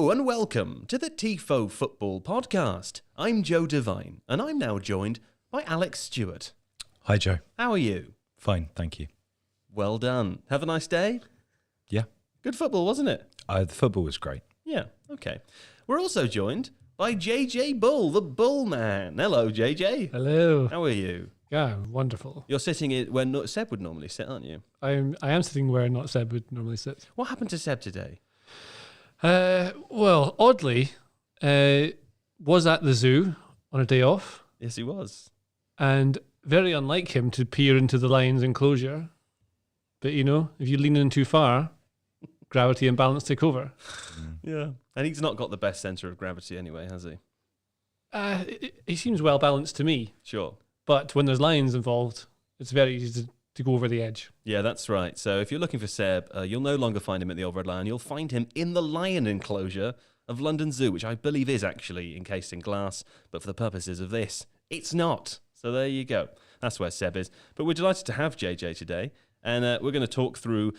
Hello and welcome to the Tifo Football podcast. I'm Joe Devine and I'm now joined by Alex Stewart. Hi, Joe. How are you? Fine, thank you. Well done. Have a nice day? Yeah. Good football, wasn't it? The football was great. Yeah, okay. We're also joined by JJ Bull, the Bull Man. Hello, JJ. Hello. How are you? Yeah, wonderful. You're sitting where Seb would normally sit, aren't you? I am sitting where not Seb would normally sit. What happened to Seb today? Well, oddly, was at the zoo on a day off, Yes, he was. and very unlike him to peer into the lion's enclosure. But you know, if you lean in too far, gravity and balance take over. Yeah. And he's not got the best centre of gravity anyway, has he? He seems well balanced to me, Sure. but when there's lions involved, it's very easy to go over the edge. Yeah, that's right. So if you're looking for Seb, you'll no longer find him at the Old Red Lion. You'll find him in the lion enclosure of London Zoo, which I believe is actually encased in glass, but for the purposes of this, it's not. So there you go. That's where Seb is. But we're delighted to have JJ today, and we're going to talk through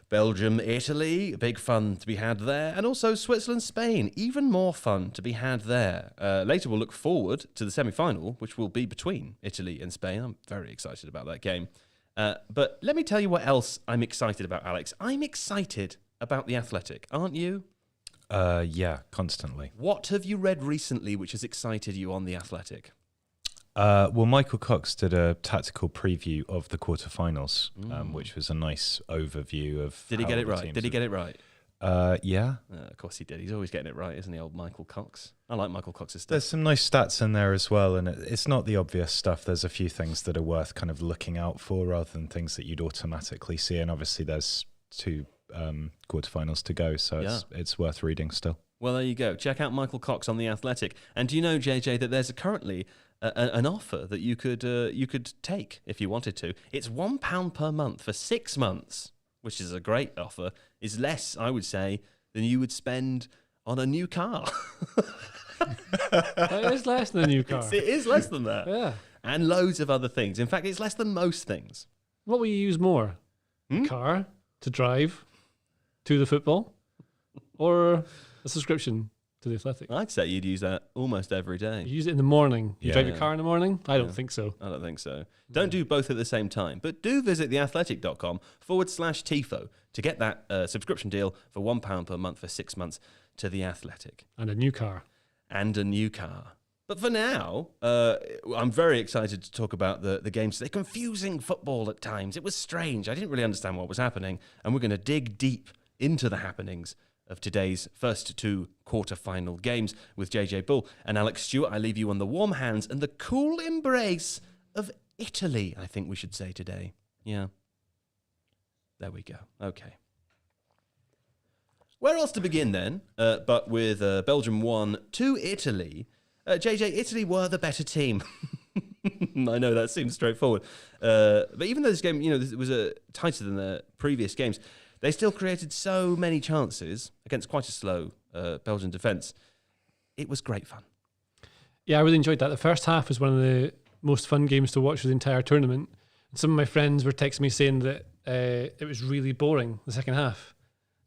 Belgium, Italy, big fun to be had there, and also Switzerland, Spain, even more fun to be had there. Later we'll look forward to the semi-final, which will be between Italy and Spain. I'm very excited about that game. But let me tell you what else I'm excited about, Alex. I'm excited about The Athletic, aren't you? Yeah, constantly. What have you read recently which has excited you on The Athletic? Well, Michael Cox did a tactical preview of the quarterfinals, which was a nice overview of. Did he get it right? Did he get it right? Yeah. Of course he did. He's always getting it right, isn't he, old Michael Cox? I like Michael Cox's stuff. There's some nice stats in there as well, and it's not the obvious stuff. There's a few things that are worth kind of looking out for rather than things that you'd automatically see. And obviously there's two quarterfinals to go, so it's worth reading still. Well, there you go. Check out Michael Cox on The Athletic. And do you know, JJ, that there's currently an offer that you could take if you wanted to. It's £1 per month for 6 months, which is a great offer. Is less, I would say, than you would spend on a new car. It is less than a new car. It is less than that. Yeah. And loads of other things. In fact, it's less than most things. What will you use more? Car to drive to the football, or a subscription to The Athletic? I'd say you'd use that almost every day. You use it in the morning. You Yeah. drive your car in the morning? I don't think so. I don't think so. Don't do both at the same time, but do visit theathletic.com/Tifo to get that subscription deal for £1 per month for 6 months to The Athletic. And a new car. And a new car. But for now, I'm very excited to talk about the games. They're confusing football at times. It was strange. I didn't really understand what was happening, and we're going to dig deep into the happenings of today's first two quarter-final games with JJ Bull and Alex Stewart. I leave you on the warm hands and the cool embrace of Italy, I think we should say today. Yeah. There we go. Okay. Where else to begin then, but with Belgium 1-2 Italy. JJ, Italy were the better team. I know that seems straightforward. But even though this game, it was tighter than the previous games, they still created so many chances against quite a slow Belgian defence. It was great fun. Yeah, I really enjoyed that. The first half was one of the most fun games to watch for the entire tournament. Some of my friends were texting me saying that it was really boring, the second half.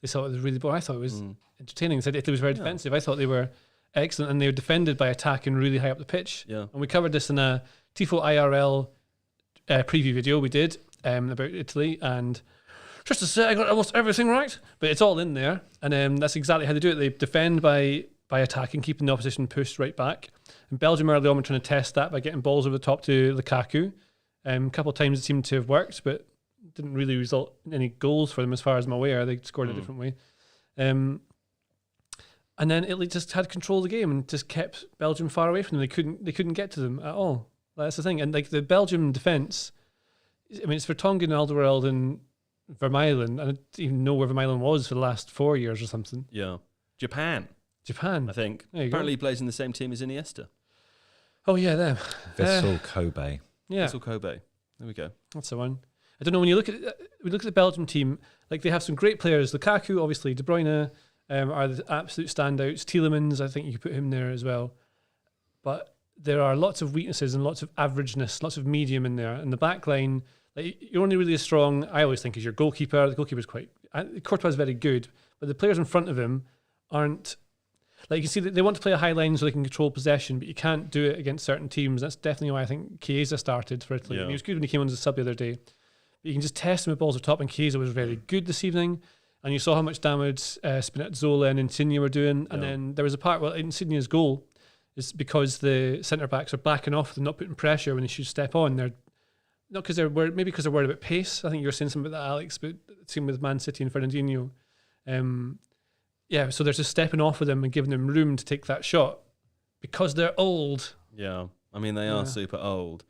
They thought it was really boring. I thought it was entertaining. They said Italy was very defensive. I thought they were excellent, and they were defended by attacking really high up the pitch. Yeah. And we covered this in a Tifo IRL preview video we did about Italy, and just to say I got almost everything right, but it's all in there, and that's exactly how they do it. They defend by attacking, keeping the opposition pushed right back. And Belgium early on were trying to test that by getting balls over the top to Lukaku. A couple of times it seemed to have worked, but didn't really result in any goals for them as far as I'm aware. They scored a different way. And then Italy just had control of the game and just kept Belgium far away from them. They couldn't get to them at all. That's the thing. And like the Belgium defence, I mean, it's Vertonghen, Alderweireld and Vermaelen. I don't even know where Vermaelen was for the last 4 years or something. Yeah. Japan, I think. There you Apparently go. he plays in the same team as Iniesta. Oh, yeah, them. Vissel Kobe. Yeah, Vissel Kobe. There we go. that's the one. I don't know, when you look at the Belgium team, like they have some great players. Lukaku, obviously, De Bruyne are the absolute standouts. Tielemans, I think you could put him there as well. But there are lots of weaknesses and lots of averageness, lots of medium in there. And the back line, like, you're only really as strong, I always think, is your goalkeeper. The goalkeeper's Courtois is very good, but the players in front of him aren't like you can see that they want to play a high line so they can control possession, but you can't do it against certain teams. That's definitely why I think Chiesa started for Italy. Yeah. And he was good when he came on as a sub the other day. But you can just test him with balls at top, and Chiesa was very good this evening. And you saw how much damage Spinazzola and Insigne were doing. And then there was a part where Insigne's goal is because the centre backs are backing off, they're not putting pressure when they should step on. They're not because they're worried, maybe because they're worried about pace. I think you were saying something about that, Alex, but same with Man City and Fernandinho. So they're just stepping off with them and giving them room to take that shot because they're old. Yeah, I mean, they are super old.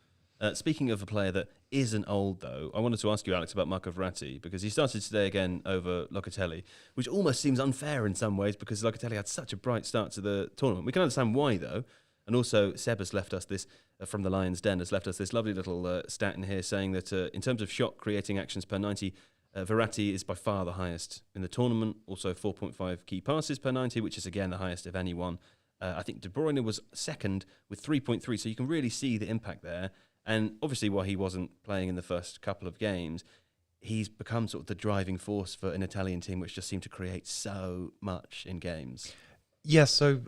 Speaking of a player that isn't old, though, I wanted to ask you, Alex, about Marco Verratti, because he started today again over Locatelli, which almost seems unfair in some ways because Locatelli had such a bright start to the tournament. We can understand why, though. And also, Seb has left us this, from the Lions Den, has left us this lovely little stat in here saying that in terms of shot-creating actions per 90, Verratti is by far the highest in the tournament. Also, 4.5 key passes per 90, which is, again, the highest of anyone. I think De Bruyne was second with 3.3, so you can really see the impact there. And obviously, while he wasn't playing in the first couple of games, he's become sort of the driving force for an Italian team which just seemed to create so much in games. Yeah, so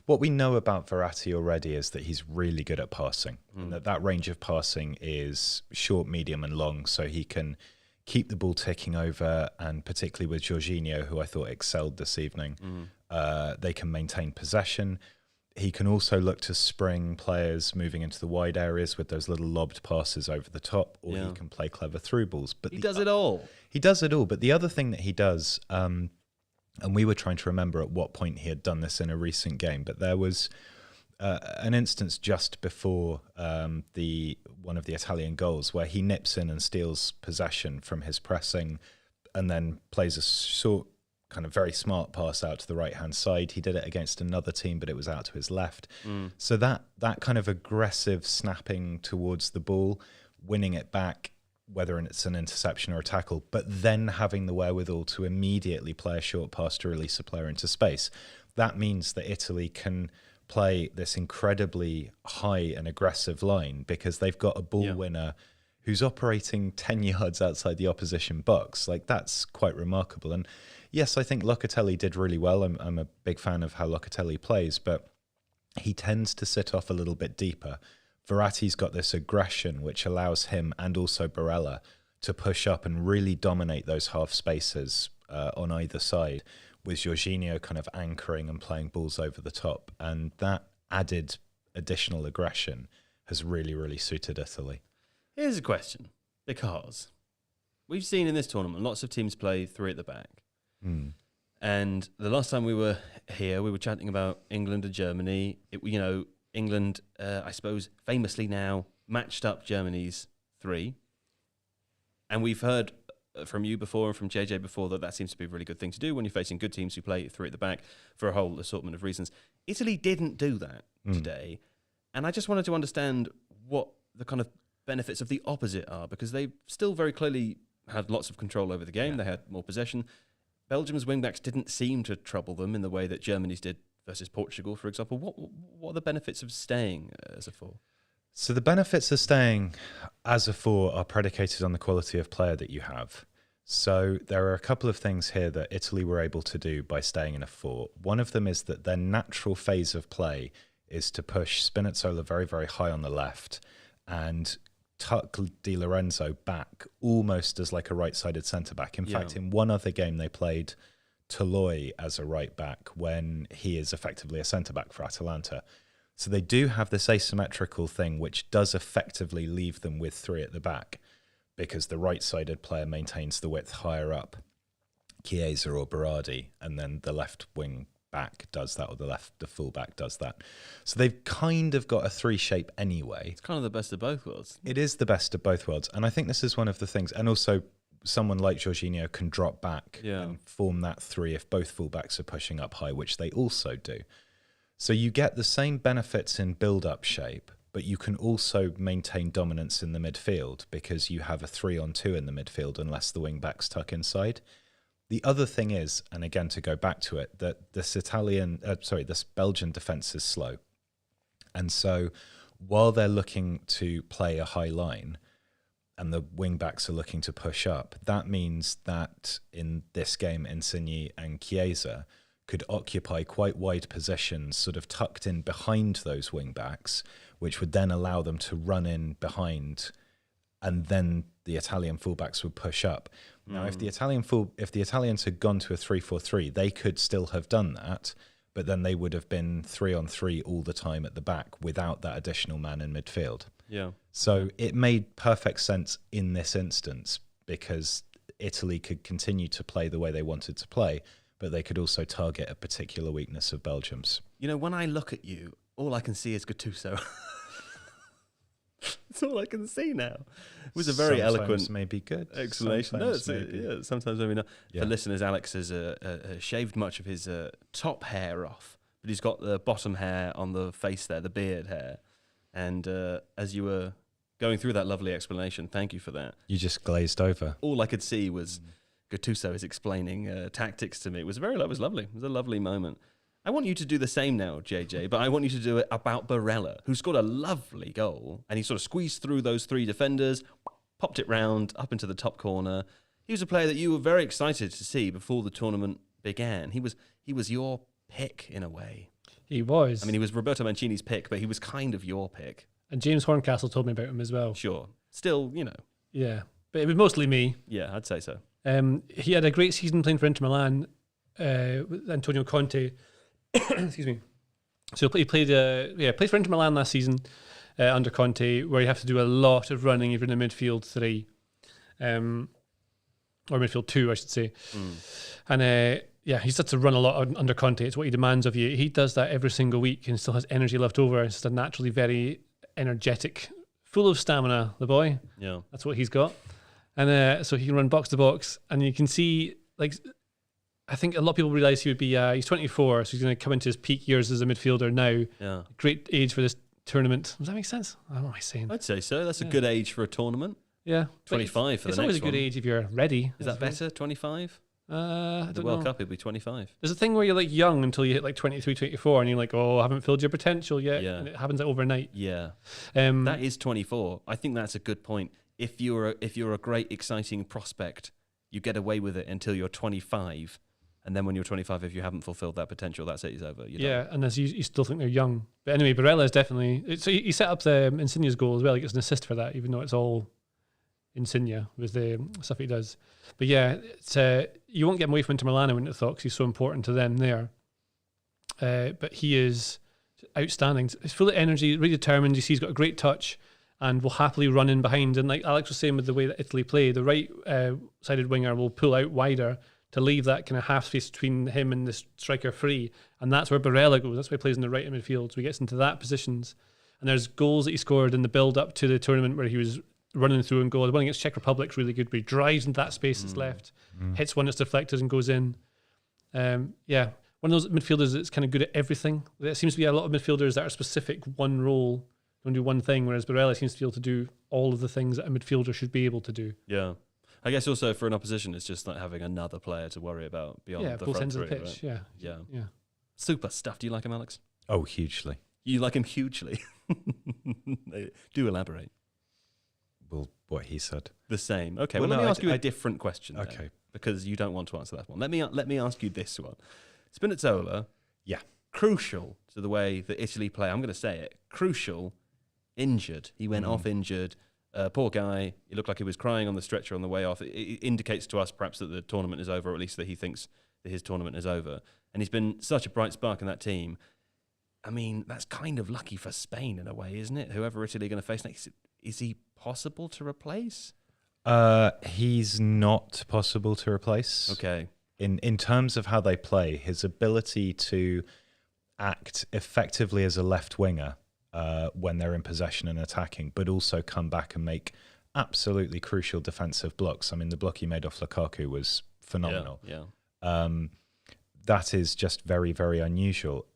what we know about Verratti already is that he's really good at passing. And that range of passing is short, medium and long, so he can keep the ball ticking over, and particularly with Jorginho, who I thought excelled this evening, they can maintain possession. He can also look to spring players moving into the wide areas with those little lobbed passes over the top, or he can play clever through balls. But he does it all. He does it all. But the other thing that he does, and we were trying to remember at what point he had done this in a recent game, but there was an instance just before one of the Italian goals where he nips in and steals possession from his pressing and then plays a short, kind of very smart pass out to the right-hand side. He did it against another team, but it was out to his left. So that kind of aggressive snapping towards the ball, winning it back, whether it's an interception or a tackle, but then having the wherewithal to immediately play a short pass to release a player into space. That means that Italy can play this incredibly high and aggressive line because they've got a ball winner who's operating 10 yards outside the opposition box. Like, that's quite remarkable. And yes, I think Locatelli did really well. I'm a big fan of how Locatelli plays, but he tends to sit off a little bit deeper. Verratti's got this aggression which allows him and also Barella to push up and really dominate those half spaces on either side, with Jorginho kind of anchoring and playing balls over the top. And that added additional aggression has really, really suited Italy. Here's a question, because we've seen in this tournament lots of teams play three at the back. And the last time we were here, we were chatting about England and Germany. England, I suppose, famously now matched up Germany's three. And we've heard from you before and from JJ before that seems to be a really good thing to do when you're facing good teams who play three at the back for a whole assortment of reasons. Italy didn't do that today. And I just wanted to understand what the kind of benefits of the opposite are, because they still very clearly had lots of control over the game. They had more possession. Belgium's wingbacks didn't seem to trouble them in the way that Germany's did versus Portugal, for example. What are the benefits of staying as a four? So the benefits of staying as a four are predicated on the quality of player that you have. So there are a couple of things here that Italy were able to do by staying in a four. One of them is that their natural phase of play is to push Spinazzola very, very high on the left and tuck Di Lorenzo back almost as like a right-sided centre-back. In fact, in one other game they played Toloi as a right-back when he is effectively a centre-back for Atalanta. So they do have this asymmetrical thing which does effectively leave them with three at the back because the right-sided player maintains the width higher up, Chiesa or Berardi, and then the left wing back does that, or the full-back does that. So they've kind of got a three shape anyway. It's kind of the best of both worlds. It is the best of both worlds. And I think this is one of the things, and also someone like Jorginho can drop back and form that three if both fullbacks are pushing up high, which they also do. So you get the same benefits in build-up shape, but you can also maintain dominance in the midfield because you have a 3-on-2 in the midfield unless the wing-backs tuck inside. The other thing is, and again to go back to it, that this Belgian defence is slow. And so while they're looking to play a high line and the wing-backs are looking to push up, that means that in this game, Insigne and Chiesa could occupy quite wide positions, sort of tucked in behind those wing backs, which would then allow them to run in behind, and then the Italian fullbacks would push up. Now, if the Italians had gone to a 3-4-3, they could still have done that, but then they would have been 3-on-3 all the time at the back without that additional man in midfield. Yeah. So it made perfect sense in this instance because Italy could continue to play the way they wanted to play, but they could also target a particular weakness of Belgium's. You know, when I look at you, all I can see is Gattuso. That's all I can see now. It was a very eloquent, maybe good explanation. Sometimes No, maybe. yeah, sometimes maybe not. Yeah. For listeners, Alex has shaved much of his top hair off, but he's got the bottom hair on the face there, the beard hair. And as you were going through that lovely explanation, thank you for that. You just glazed over. All I could see was Gattuso is explaining tactics to me. It was lovely. It was a lovely moment. I want you to do the same now, JJ, but I want you to do it about Barella, who scored a lovely goal, and he sort of squeezed through those three defenders, popped it round up into the top corner. He was a player that you were very excited to see before the tournament began. He was your pick in a way. He was. I mean, he was Roberto Mancini's pick, but he was kind of your pick. And James Horncastle told me about him as well. Sure. Still, you know. Yeah. But it was mostly me. Yeah, I'd say so. He had a great season playing for Inter Milan with Antonio Conte. Excuse me. So he played for Inter Milan last season under Conte, where you have to do a lot of running if you're in the midfield three, or midfield two, I should say. And he's had to run a lot under Conte. It's what he demands of you. He does that every single week and still has energy left over. It's just a naturally very energetic, full of stamina, the boy. Yeah. That's what he's got. And so he can run box to box, and you can see, like, I think a lot of people realize he would be, he's 24, so he's going to come into his peak years as a midfielder now. Yeah. Great age for this tournament. Does that make sense? I don't know what I'm saying. I'd say so. That's a good age for a tournament. Yeah. 25 for the It's always a next good one. age if you're ready. Is that better, 25? I The don't World know. Cup, it'll be 25. There's a thing where you're like young until you hit like 23, 24, and you're like, oh, I haven't filled your potential yet. Yeah. And it happens overnight. Yeah. Um, That is 24. I think that's a good point. If you're a great, exciting prospect, you get away with it until you're 25. And then when you're 25, if you haven't fulfilled that potential, that's it, it's over. You're yeah, done. and as you still think they're young. But anyway, Barella is definitely... So he set up the Insigne's goal as well. He gets an assist for that, even though it's all Insigne with the stuff he does. But yeah, it's, you won't get him away from Inter Milan, I wouldn't have thought, because he's so important to them there. But he is outstanding. He's full of energy, really determined. You see he's got a great touch and will happily run in behind. And like Alex was saying with the way that Italy play, the right-sided winger will pull out wider to leave that kind of half space between him and the striker free. And that's where Barella goes. That's why he plays in the right midfield. So he gets into that positions. And there's goals that he scored in the build-up to the tournament where he was running through and goal. The one against Czech Republic's really good, but he drives into that space that's left, hits one that's deflected and goes in. One of those midfielders that's kind of good at everything. There seems to be a lot of midfielders that are specific one role, don't do one thing, whereas Barella seems to be able to do all of the things that a midfielder should be able to do. Yeah. I guess also for an opposition, it's just like having another player to worry about beyond the both front ends of three, the pitch. right? Yeah. Super stuff. Do you like him, Alex? Oh, hugely. You like him hugely. Do elaborate. Well, what he said. The same. Okay. Well, Well, let no, me ask you I- a different question. Then, Okay. because you don't want to answer that one. Let me ask you this one. Spinazzola. Yeah. Crucial to the way that Italy play. I'm going to say it. Crucial. Injured. He went off injured. Poor guy. He looked like he was crying on the stretcher on the way off. It indicates to us perhaps that the tournament is over, or at least that he thinks that his tournament is over. And he's been such a bright spark in that team. I mean, that's kind of lucky for Spain in a way, isn't it? Whoever Italy are going to face next, is he possible to replace? He's not possible to replace. Okay. In terms of how they play, his ability to act effectively as a left winger when they're in possession and attacking, but also come back and make absolutely crucial defensive blocks. I mean, the block he made off Lukaku was phenomenal. Yeah. That is just very, very unusual.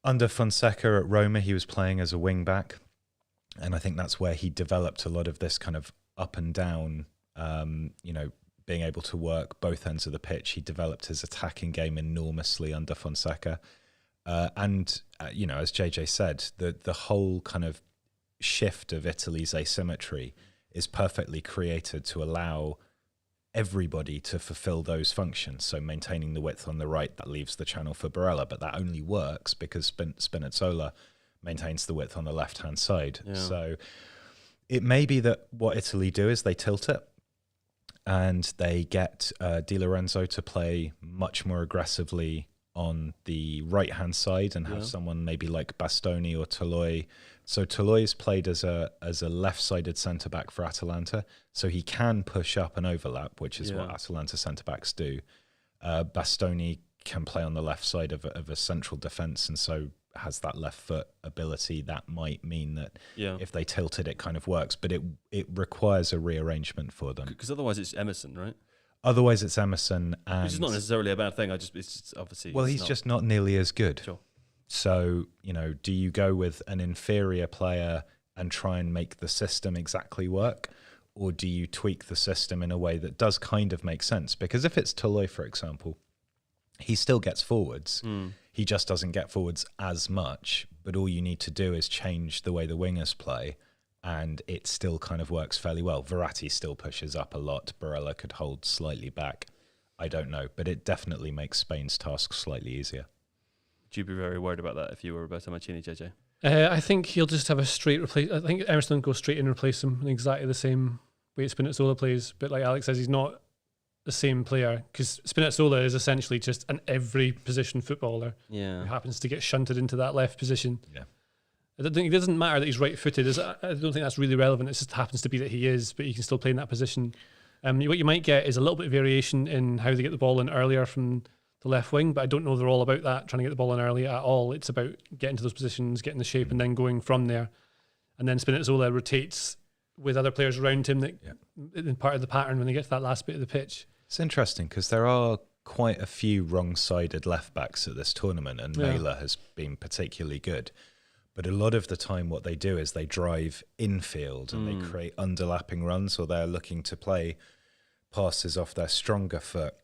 Under Fonseca at Roma, he was playing as a wing back, and I think that's where he developed a lot of this kind of up and down, being able to work both ends of the pitch. He developed his attacking game enormously under Fonseca. As JJ said, the whole kind of shift of Italy's asymmetry is perfectly created to allow everybody to fulfill those functions. So maintaining the width on the right, that leaves the channel for Barella, but that only works because Spinazzola maintains the width on the left-hand side. Yeah. So it may be that what Italy do is they tilt it and they get Di Lorenzo to play much more aggressively on the right-hand side and have someone maybe like Bastoni or Toloi. So Toloi's played as a left-sided centre-back for Atalanta, so he can push up and overlap, which is what Atalanta centre-backs do. Bastoni can play on the left side of a central defence, and so has that left foot ability. That might mean that if they tilt it, it kind of works, but it requires a rearrangement for them. Because otherwise it's Emerson, right? Otherwise it's Emerson. And which is not necessarily a bad thing. It's just obviously... Well, he's just not nearly as good. Sure. So, do you go with an inferior player and try and make the system exactly work? Or do you tweak the system in a way that does kind of make sense? Because if it's Toloi, for example, he still gets forwards. He just doesn't get forwards as much. But all you need to do is change the way the wingers play, and it still kind of works fairly well. Verratti still pushes up a lot. Barella could hold slightly back. I don't know. But it definitely makes Spain's task slightly easier. Would you be very worried about that if you were Roberto Mancini, JJ? I think he'll just have a straight replace. I think Emerson will go straight in and replace him in exactly the same way Spinazzola plays. But like Alex says, he's not the same player because Spinazzola is essentially just an every position footballer who happens to get shunted into that left position. Yeah. I don't think it doesn't matter that he's right-footed. I don't think that's really relevant. It just happens to be that he is, but he can still play in that position. What you might get is a little bit of variation in how they get the ball in earlier from the left wing, but I don't know they're all about that, trying to get the ball in early at all. It's about getting to those positions, getting the shape, and then going from there. And then Spinazzola rotates with other players around him that in part of the pattern when they get to that last bit of the pitch. It's interesting because there are quite a few wrong-sided left-backs at this tournament, and Mela has been particularly good. But a lot of the time what they do is they drive infield and they create underlapping runs, or they're looking to play passes off their stronger foot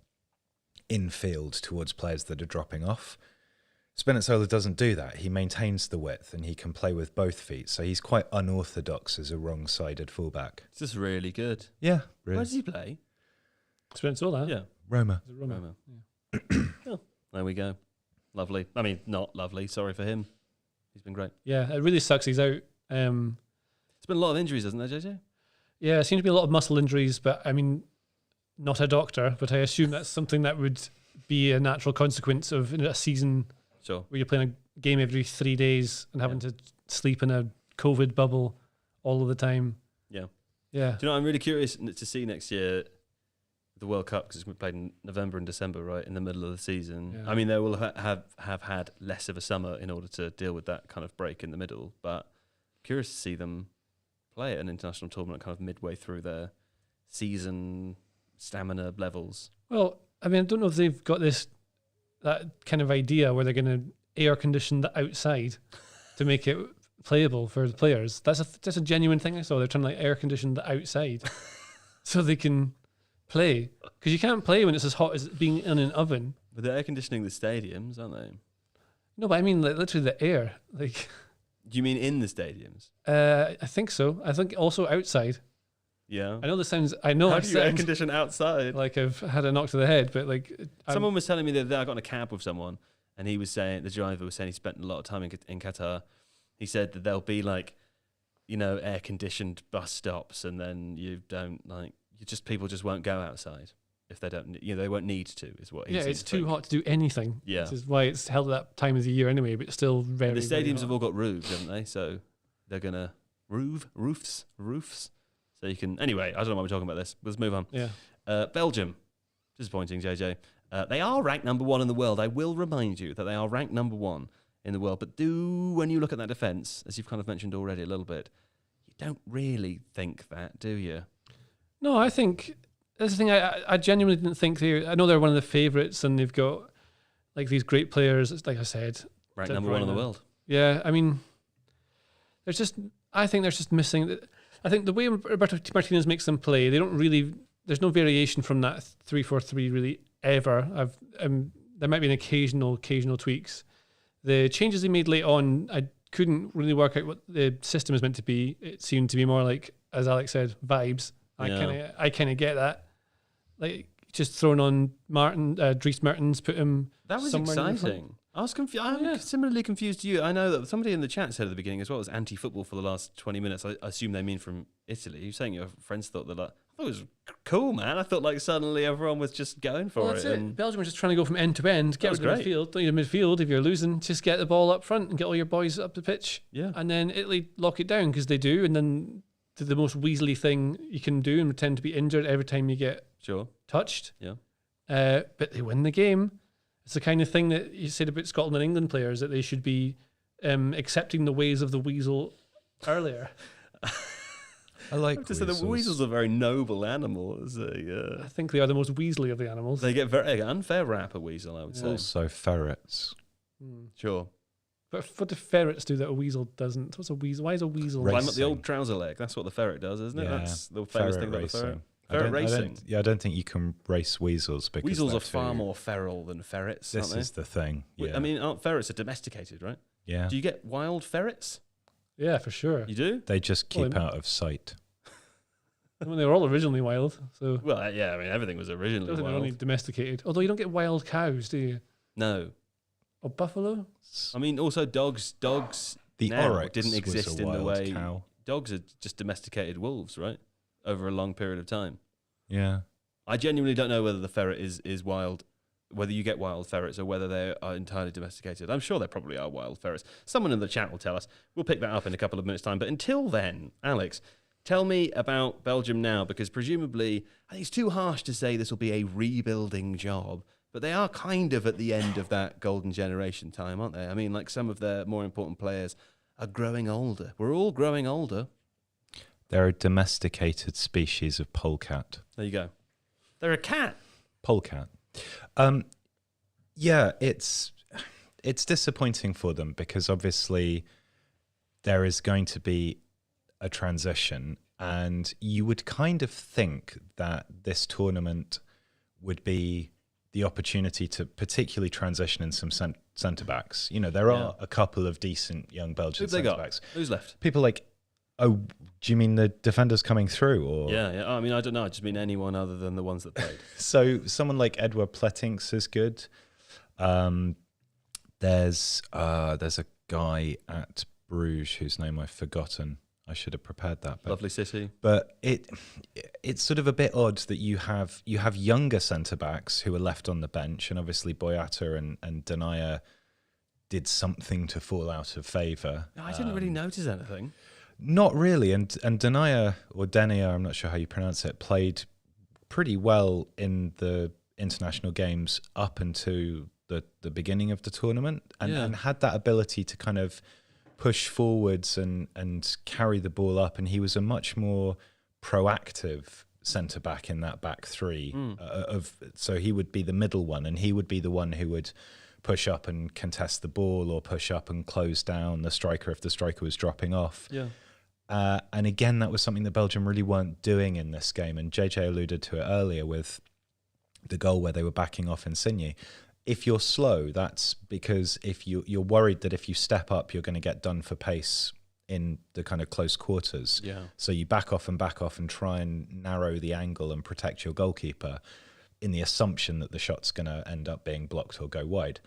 infield towards players that are dropping off. Spinazzola doesn't do that. He maintains the width and he can play with both feet. So he's quite unorthodox as a wrong-sided fullback. It's just really good. Yeah, really. Where does he play? Spinazzola? Yeah. Roma. Roma. Oh, there we go. Lovely. I mean, not lovely. Sorry for him. He's been great. Yeah, it really sucks he's out. There's been a lot of injuries, hasn't there, JJ? Yeah, it seems to be a lot of muscle injuries, but I mean, not a doctor, but I assume that's something that would be a natural consequence of a season Sure. where you're playing a game every 3 days and having to sleep in a COVID bubble all of the time. Yeah. Yeah. Do you know, I'm really curious to see next year the World Cup, because it's going to be played in November and December, right, in the middle of the season. Yeah. I mean, they will have had less of a summer in order to deal with that kind of break in the middle, but curious to see them play at an international tournament kind of midway through their season stamina levels. Well, I mean, I don't know if they've got that kind of idea where they're going to air condition the outside to make it playable for the players. That's a genuine thing I saw. They're trying to like air condition the outside so they can play, because you can't play when it's as hot as being in an oven. But they're air conditioning the stadiums, aren't they? No, but I mean like literally the air. Like, do you mean in the stadiums? I think so. I think also outside. Yeah. I know this sounds. I know. How I do you air sound condition outside? like I've had a knock to the head, but like someone was telling me that I got in a cab with someone, and he was saying, the driver was saying he spent a lot of time in Qatar. He said that there'll be like, air conditioned bus stops, and then people just won't go outside if they don't. They won't need to. Is what. Yeah, it's too hot to do anything. Yeah, this is why it's held at that time of the year anyway. But it's still very. The very stadiums hot. have all got roofs, haven't they? So they're gonna roofs. So you can. Anyway, I don't know why we're talking about this. Let's move on. Yeah. Belgium, disappointing, JJ. They are ranked number 1 in the world. I will remind you that they are ranked number 1 in the world. But when you look at that defence, as you've kind of mentioned already a little bit, you don't really think that, do you? No, I think that's the thing. I genuinely didn't think I know they're one of the favourites, and they've got like these great players. Like I said, Ranked number 1 in the world. Yeah, I mean, I think there's just missing. I think the way Roberto Martinez makes them play, they don't really. There's no variation from that 3-4-3 really ever. There might be an occasional tweaks. The changes they made late on, I couldn't really work out what the system is meant to be. It seemed to be more like, as Alex said, vibes. I kind of get that. like just thrown on Dries Mertens, put him. That was somewhere in the front. exciting. I was I'm similarly confused to you. I know that somebody in the chat said at the beginning as well as anti-football for the last 20 minutes. I assume they mean from Italy. You're saying your friends thought that. I thought it was cool, man. I thought like suddenly everyone was just going for That's it. it. Belgium was just trying to go from end to end, get was rid of the great. midfield. Don't need a midfield if you're losing. Just get the ball up front and get all your boys up the pitch. Yeah. And then Italy lock it down because they do. And then the most Weasley thing you can do and pretend to be injured every time you get Sure. touched. Yeah. But they win the game. It's the kind of thing that you said about Scotland and England players, that they should be accepting the ways of the weasel earlier. I like Just the weasel's a very noble animal. I think they are the most Weasley of the animals. They get very unfair rap, a weasel, I would say. Also ferrets. Sure. But what do ferrets do that a weasel doesn't? What's a weasel? Why is a weasel? Racing. Climb up the old trouser leg. That's what the ferret does, isn't it? Yeah. That's the famous thing about the ferret. Ferret racing. I don't think you can race weasels because Weasels they're are far too- more feral than ferrets, This aren't they? is the thing. Yeah. I mean, aren't ferrets are domesticated, right? yeah. Do you get wild ferrets? Yeah, for sure. You do? They just keep Well, out of sight. I mean, they were all originally wild, so Well, yeah, I mean, everything was I originally don't think they're wild. only domesticated. Although you don't get wild cows, do you? No. Or buffalo? I mean, also dogs The now oryx didn't was exist a in the wild way... cow. Dogs are just domesticated wolves, right? Over a long period of time. Yeah. I genuinely don't know whether the ferret is wild, whether you get wild ferrets or whether they are entirely domesticated. I'm sure there probably are wild ferrets. Someone in the chat will tell us. We'll pick that up in a couple of minutes' time. But until then, Alex, tell me about Belgium now, because presumably, I think it's too harsh to say this will be a rebuilding job, but they are kind of at the end of that golden generation time, aren't they? I mean, like some of their more important players are growing older. We're all growing older. They're a domesticated species of polecat. There you go. They're a cat. Polecat. Yeah, it's disappointing for them because obviously there is going to be a transition, and you would kind of think that this tournament would be the opportunity to particularly transition in some centre backs. You know, there are a couple of decent young Belgian Who've they centre got? backs. Who's left? People like, oh, do you mean the defenders coming through? Or Yeah. I mean, I don't know. I just mean anyone other than the ones that played. So someone like Edouard Pletinks is good. There's a guy at Bruges whose name I've forgotten. I should have prepared that. But, Lovely city. but it's sort of a bit odd that you have younger centre backs who are left on the bench, and obviously Boyata and Denia did something to fall out of favour. No, I didn't really notice anything. Not really, and Denia, I'm not sure how you pronounce it, played pretty well in the international games up until the beginning of the tournament, and had that ability to kind of push forwards and carry the ball up, and he was a much more proactive centre back in that back three. So he would be the middle one, and he would be the one who would push up and contest the ball, or push up and close down the striker if the striker was dropping off. Yeah. And again, that was something that Belgium really weren't doing in this game. And JJ alluded to it earlier with the goal where they were backing off Insigne. If you're slow, that's because if you're worried that if you step up, you're going to get done for pace in the kind of close quarters. Yeah. So you back off and try and narrow the angle and protect your goalkeeper in the assumption that the shot's going to end up being blocked or go wide.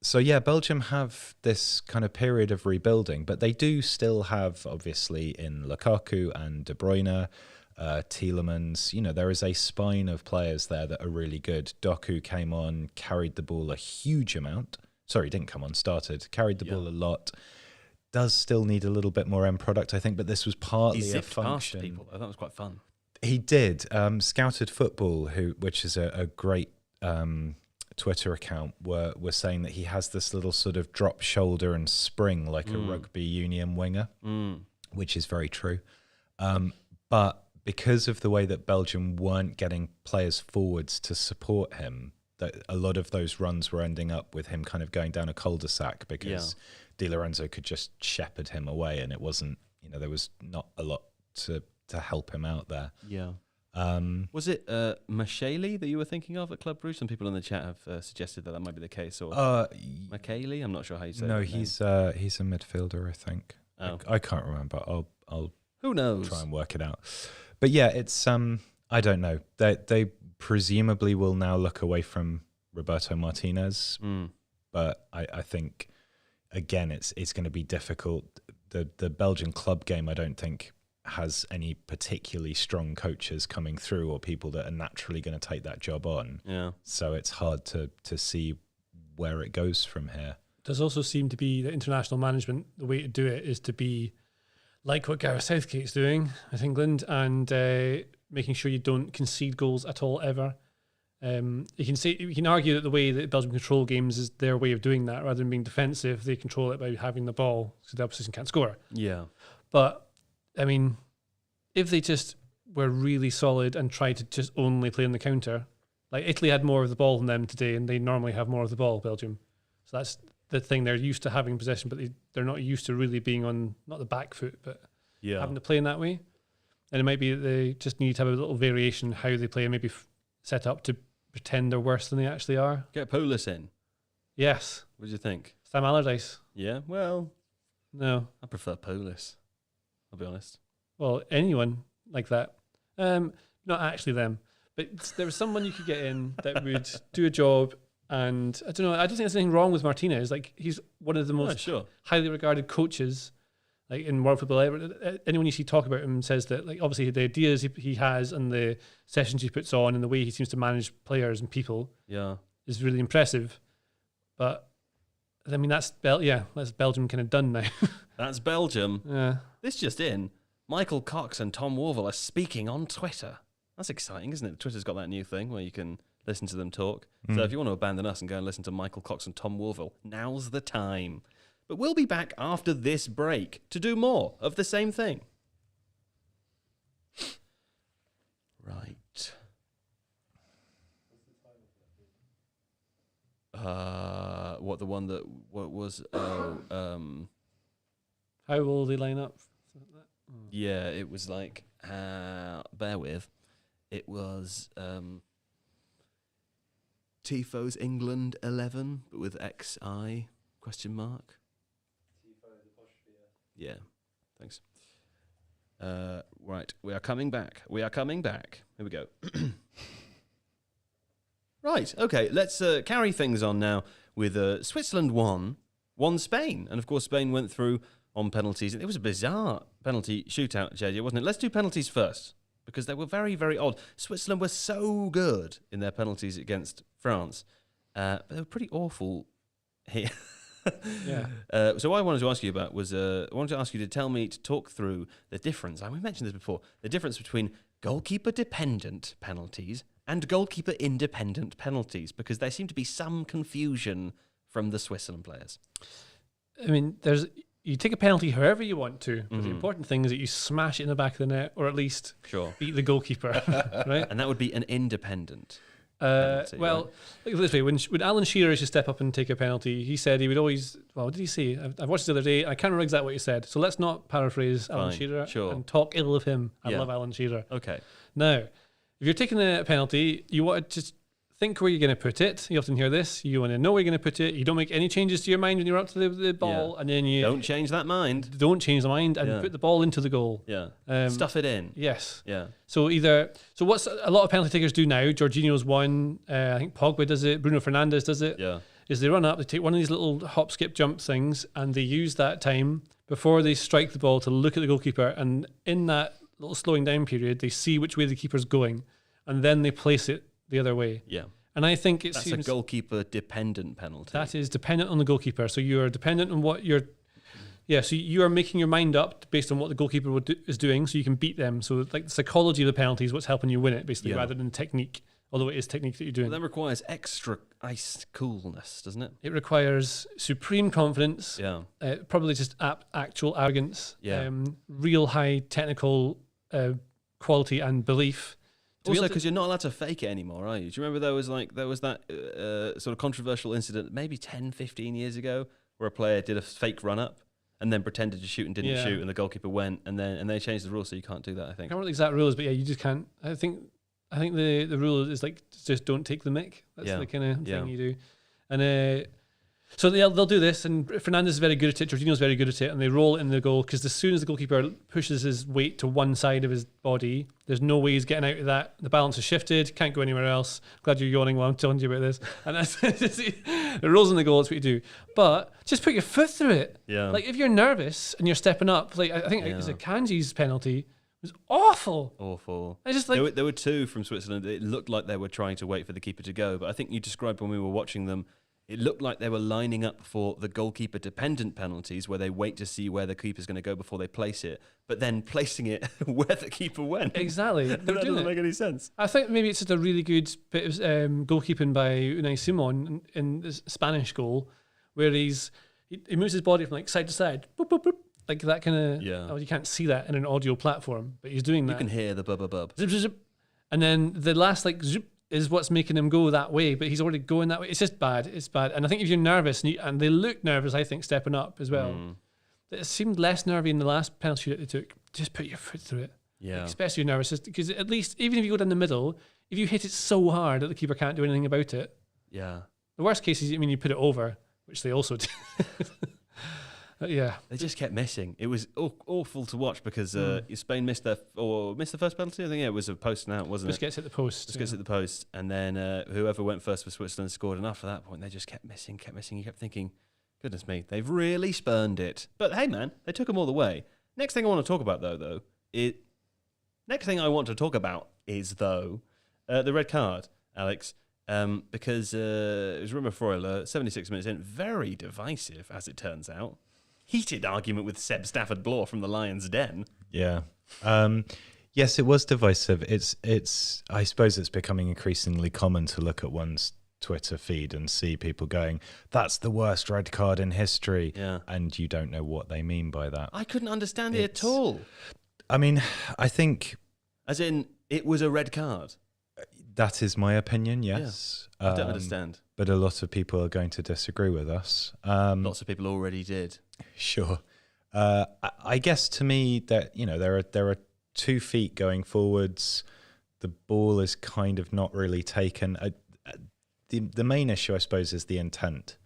So yeah, Belgium have this kind of period of rebuilding, but they do still have, obviously, in Lukaku and De Bruyne, Tielemans, you know, there is a spine of players there that are really good. Doku came on, carried the ball a huge amount. Sorry, he didn't come on, started, carried the ball a lot. Does still need a little bit more end product, I think, but this was partly He a zipped past function. people, though. That was quite fun. He did. Scouted Football, which is a great Twitter account, were saying that he has this little sort of drop shoulder and spring like a rugby union winger, which is very true. But because of the way that Belgium weren't getting players forwards to support him, that a lot of those runs were ending up with him kind of going down a cul-de-sac because Di Lorenzo could just shepherd him away, and it wasn't, you know, there was not a lot to help him out there. Yeah. Was it Mashali that you were thinking of at Club Brugge? Some people in the chat have suggested that might be the case. Or Makali? I'm not sure how you say it. No, he's a midfielder, I think. Oh. I can't remember. I'll Who knows? try and work it out. But yeah, it's I don't know. They presumably will now look away from Roberto Martinez, but I think again it's going to be difficult. The Belgian club game, I don't think, has any particularly strong coaches coming through or people that are naturally going to take that job on. Yeah. So it's hard to see where it goes from here. Does also seem to be that international management, the way to do it is to be like what Gareth Southgate's doing with England and making sure you don't concede goals at all ever. You can argue that the way that Belgium control games is their way of doing that. Rather than being defensive, they control it by having the ball so the opposition can't score. Yeah. But I mean, if they just were really solid and tried to just only play on the counter, like Italy had more of the ball than them today, and they normally have more of the ball, Belgium. So that's the thing. They're used to having possession, but they're not used to really being on, not the back foot, but having to play in that way. And it might be that they just need to have a little variation how they play and maybe set up to pretend they're worse than they actually are. Get Polis in. Yes. What do you think? Sam Allardyce. Yeah, well, No. I prefer Polis. I'll be honest. Well, anyone like that. Not actually them. But there was someone you could get in that would do a job, and I don't know, I don't think there's anything wrong with Martinez. Like, he's one of the most highly regarded coaches like in world football ever. Anyone you see talk about him says that, like, obviously the ideas he has and the sessions he puts on and the way he seems to manage players and people is really impressive. But I mean, that's Belgium kind of done now. That's Belgium. Yeah. This just in. Michael Cox and Tom Worville are speaking on Twitter. That's exciting, isn't it? Twitter's got that new thing where you can listen to them talk. So if you want to abandon us and go and listen to Michael Cox and Tom Worville, now's the time. But we'll be back after this break to do more of the same thing. Right. What was How will they line up? yeah, it was like bear with. It was Tifo's England 11, but with XI question mark. Yeah, thanks. Right, we are coming back. Here we go. Right, okay, let's carry things on now with Switzerland won Spain. And of course, Spain went through on penalties. It was a bizarre penalty shootout, JJ, wasn't it? Let's do penalties first, because they were very, very odd. Switzerland were so good in their penalties against France, but they were pretty awful here. Yeah. So what I wanted to ask you about was, I wanted to ask you to talk through the difference, and we mentioned this before, the difference between goalkeeper-dependent penalties and goalkeeper-independent penalties, because there seemed to be some confusion from the Switzerland players. I mean, you take a penalty however you want to, but the important thing is that you smash it in the back of the net, or at least beat the goalkeeper, right? And that would be an independent penalty, well, right? look at this way. When Alan Shearer used to step up and take a penalty, he said he would always, well, what did he say? I watched it the other day, I can't remember exactly what he said, so let's not paraphrase Alan Shearer and talk ill of him. I love Alan Shearer. Okay. Now, if you're taking a penalty, you want to just think where you're going to put it. You often hear this. You want to know where you're going to put it. You don't make any changes to your mind when you're up to the ball, and then you don't change that mind. Don't change the mind and put the ball into the goal. Yeah, stuff it in. Yes. Yeah. So what's a lot of penalty takers do now? Jorginho's one. I think Pogba does it. Bruno Fernandes does it. Yeah. Is they run up, they take one of these little hop, skip, jump things, and they use that time before they strike the ball to look at the goalkeeper, and in that little slowing down period, they see which way the keeper's going, and then they place it the other way. Yeah. And I think that's a goalkeeper-dependent penalty. That is dependent on the goalkeeper. So you are dependent on what you're... Yeah, so you are making your mind up based on what the goalkeeper is doing, so you can beat them. So like the psychology of the penalty is what's helping you win it, basically, rather than technique, although it is technique that you're doing. Well, that requires extra ice coolness, doesn't it? It requires supreme confidence, probably just actual arrogance, real high technical quality and belief. Also, because you're not allowed to fake it anymore, are you? Do you remember there was that sort of controversial incident maybe 10, 15 years ago where a player did a fake run-up and then pretended to shoot and didn't shoot, and the goalkeeper went, and they changed the rules so you can't do that, I think. I can't remember the exact rules, but yeah, you just can't. I think the rule is like just don't take the mick. That's the kind of thing you do. And So they'll do this, and Fernandes is very good at it, Jorginho's very good at it, and they roll it in the goal, because as soon as the goalkeeper pushes his weight to one side of his body, there's no way he's getting out of that. The balance is shifted, can't go anywhere else. Glad you're yawning while I'm telling you about this. And that's it rolls in the goal, that's what you do. But just put your foot through it. Yeah. Like, if you're nervous and you're stepping up, like I think it's a Kanji's penalty, it was awful. Awful. I just like There were two from Switzerland. It looked like they were trying to wait for the keeper to go, but I think you described when we were watching them, it looked like they were lining up for the goalkeeper-dependent penalties, where they wait to see where the keeper's going to go before they place it, but then placing it where the keeper went. Exactly. That doesn't make any sense. I think maybe it's just a really good bit of goalkeeping by Unai Simon in the Spanish goal, where he moves his body from like side to side, boop, boop, boop, like that kind of. Yeah. Oh, you can't see that in an audio platform, but he's doing that. You can hear the bub. Zip, zip, zip. And then the last like zoop is what's making him go that way, but he's already going that way. It's just bad. It's bad. And I think if you're nervous, and they look nervous, I think, stepping up as well. It seemed less nervy in the last penalty that they took. Just put your foot through it. Yeah. Especially if you're nervous, because at least, even if you go down the middle, if you hit it so hard that the keeper can't do anything about it, Yeah. the worst case is, you put it over, which they also do. Yeah. They just kept missing. It was awful to watch, because Spain missed the first penalty. I think it was a post and out, wasn't Just it? gets hit the post. Just gets at the post, and then whoever went first for Switzerland scored. And after that point, they just kept missing. You kept thinking, goodness me, they've really spurned it. But hey, man, they took them all the way. Next thing I want to talk about, though, is the red card, Alex. Because it was Rumer Freuler, 76 minutes in, very divisive, as it turns out. Heated argument with Seb Stafford-Bloor from the Lions' Den. Yeah. Yes, it was divisive. It's. I suppose it's becoming increasingly common to look at one's Twitter feed and see people going, "That's the worst red card in history," and you don't know what they mean by that. I couldn't understand it at all. I mean, I think, as in, it was a red card. That is my opinion. Yes, I don't understand. But a lot of people are going to disagree with us. Lots of people already did. Sure. I guess to me that, there are 2 feet going forwards. The ball is kind of not really taken. The main issue, I suppose, is the intent,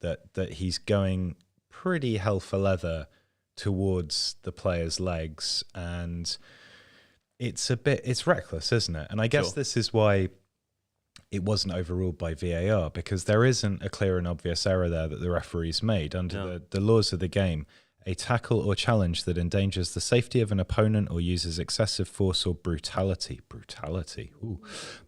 that he's going pretty hell for leather towards the player's legs, and it's reckless, isn't it? And I guess this is why it wasn't overruled by VAR, because there isn't a clear and obvious error there that the referees made. Under the laws of the game, a tackle or challenge that endangers the safety of an opponent or uses excessive force or brutality,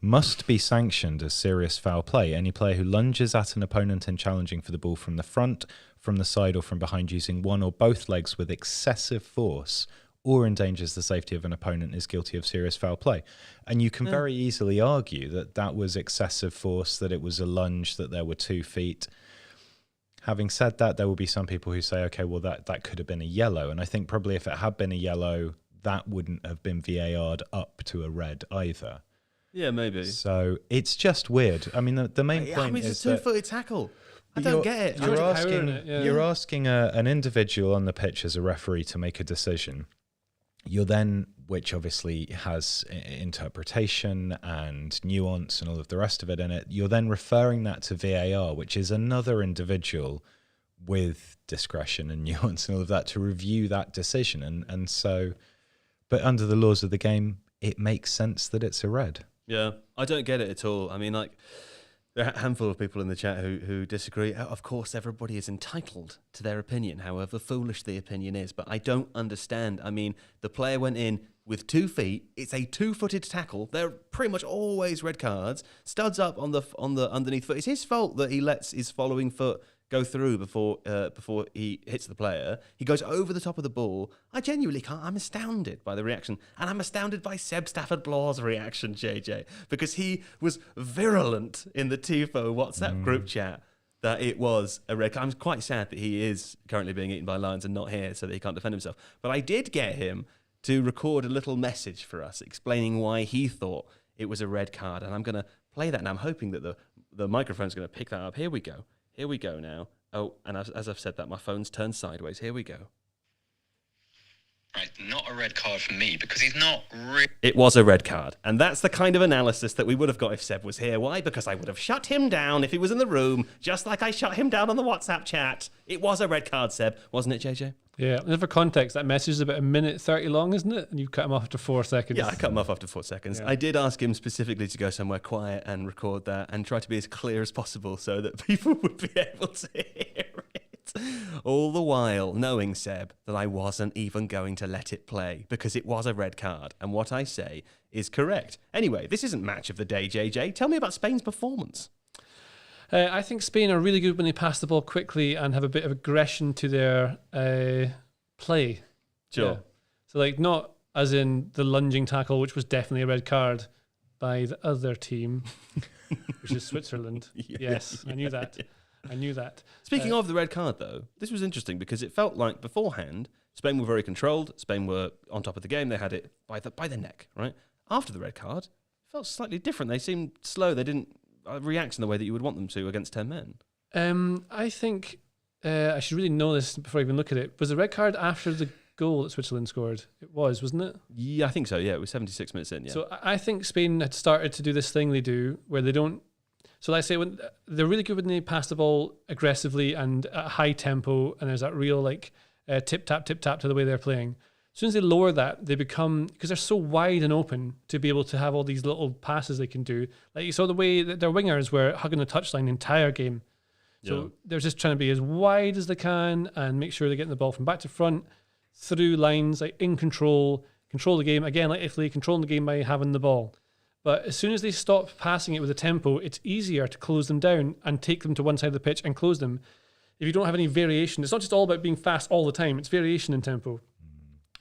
must be sanctioned as serious foul play. Any player who lunges at an opponent in challenging for the ball from the front, from the side, or from behind using one or both legs with excessive force or endangers the safety of an opponent is guilty of serious foul play. And you can very easily argue that was excessive force, that it was a lunge, that there were 2 feet. Having said that, there will be some people who say, okay, well, that could have been a yellow. And I think probably if it had been a yellow, that wouldn't have been VAR'd up to a red either. Yeah, maybe. So it's just weird. I mean, the main point is it's a 2-footed tackle. I don't get it. You're asking an individual on the pitch as a referee to make a decision. You're then, which obviously has interpretation and nuance and all of the rest of it in it, you're then referring that to VAR, which is another individual with discretion and nuance and all of that to review that decision. And so, but under the laws of the game, it makes sense that it's a red. Yeah, I don't get it at all. I mean, like, there are a handful of people in the chat who disagree. Of course, everybody is entitled to their opinion, however foolish the opinion is. But I don't understand. I mean, the player went in with 2 feet. It's a 2-footed tackle. They're pretty much always red cards. Studs up on the underneath foot. It's his fault that he lets his following foot go through before he hits the player. He goes over the top of the ball. I genuinely can't. I'm astounded by the reaction. And I'm astounded by Seb Stafford-Bloor's reaction, JJ, because he was virulent in the Tifo WhatsApp group chat that it was a red card. I'm quite sad that he is currently being eaten by lions and not here so that he can't defend himself. But I did get him to record a little message for us explaining why he thought it was a red card. And I'm going to play that, and I'm hoping that the microphone's going to pick that up. Here we go. Here we go now. Oh, and as I've said that, my phone's turned sideways. Here we go. Right, not a red card for me because he's not really. It was a red card. And that's the kind of analysis that we would have got if Seb was here. Why? Because I would have shut him down if he was in the room, just like I shut him down on the WhatsApp chat. It was a red card, Seb. Wasn't it, JJ? Yeah, and for context, that message is about a minute 30 long, isn't it? And you cut him off after 4 seconds. Yeah, I cut him off after 4 seconds. Yeah. I did ask him specifically to go somewhere quiet and record that and try to be as clear as possible so that people would be able to hear it. All the while knowing, Seb, that I wasn't even going to let it play because it was a red card and what I say is correct. Anyway, this isn't match of the day, JJ. Tell me about Spain's performance. I think Spain are really good when they pass the ball quickly and have a bit of aggression to their play. Sure. Yeah. So, like, not as in the lunging tackle, which was definitely a red card by the other team, which is Switzerland. Yes, I knew that. I knew that. Speaking of the red card, though, this was interesting because it felt like beforehand, Spain were very controlled. Spain were on top of the game. They had it by the neck, right? After the red card, it felt slightly different. They seemed slow. They didn't react in the way that you would want them to against 10 men. I think I should really know this before I even look at it. Was the red card after the goal that Switzerland scored? It was, wasn't it? Yeah, I think so. Yeah, it was 76 minutes in. Yeah. So I think Spain had started to do this thing they do where they don't. So let's say when they're really good when they pass the ball aggressively and at a high tempo, and there's that real like tip tap to the way they're playing. As soon as they lower that, they become, because they're so wide and open to be able to have all these little passes they can do. Like you saw the way that their wingers were hugging the touchline the entire game. So they're just trying to be as wide as they can and make sure they're getting the ball from back to front, through lines, like in control the game. Again, like Italy, controlling the game by having the ball. But as soon as they stop passing it with a tempo, it's easier to close them down and take them to one side of the pitch and close them. If you don't have any variation, it's not just all about being fast all the time, it's variation in tempo.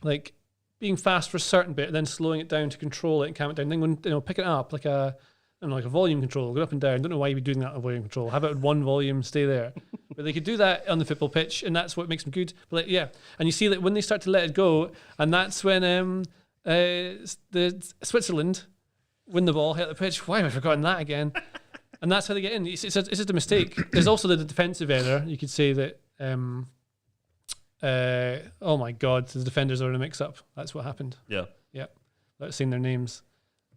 Like being fast for a certain bit, then slowing it down to control it and calm it down. Then when pick it up like a volume control, go up and down. Don't know why you'd be doing that on volume control. How about one volume, stay there? But they could do that on the football pitch, and that's what makes them good. But and you see that when they start to let it go, and that's when the Switzerland win the ball, hit the pitch. Why have I forgotten that again? And that's how they get in. It's just a mistake. There's also the defensive error. You could say that. Oh my God, the defenders are in a mix-up. That's what happened. Yeah. Without saying their names,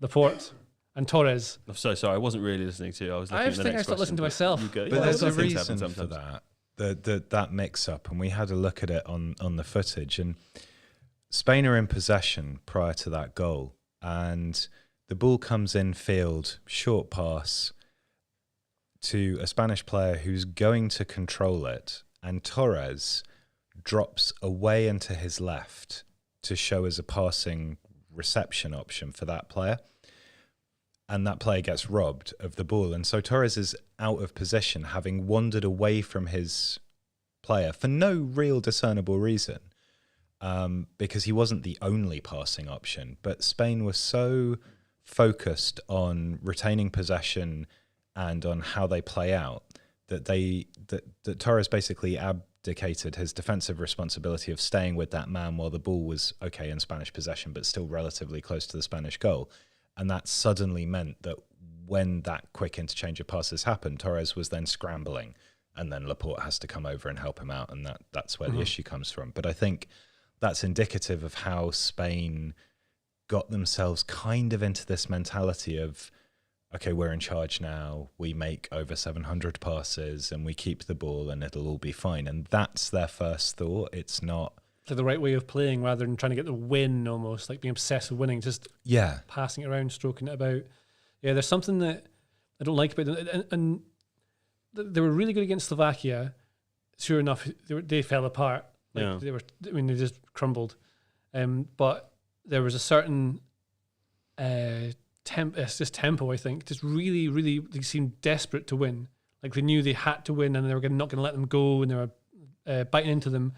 Laporte and Torres. I'm so sorry. I wasn't really listening to you. I was looking at the think next I stopped listening to question, myself. but there's a those things happen reason for sometimes. that mix-up, and we had a look at it on the footage. And Spain are in possession prior to that goal, and the ball comes in field, short pass to a Spanish player who's going to control it, and Torres drops away into his left to show as a passing reception option for that player. And that player gets robbed of the ball. And so Torres is out of position, having wandered away from his player for no real discernible reason, because he wasn't the only passing option. But Spain was so focused on retaining possession and on how they play out that that Torres basically abdicated his defensive responsibility of staying with that man while the ball was okay in Spanish possession, but still relatively close to the Spanish goal. And that suddenly meant that when that quick interchange of passes happened, Torres was then scrambling, and then Laporte has to come over and help him out, and that's where the issue comes from. But I think that's indicative of how Spain got themselves kind of into this mentality of, okay, we're in charge now, we make over 700 passes, and we keep the ball, and it'll all be fine. And that's their first thought. It's not... Like the right way of playing rather than trying to get the win, almost like being obsessed with winning, just passing it around, stroking it about. Yeah, there's something that I don't like about them. And they were really good against Slovakia. Sure enough, they fell apart. Like they just crumbled. But there was a certain tempo, I think. Just really, really, they seemed desperate to win. Like they knew they had to win, and they were not going to let them go, and they were biting into them.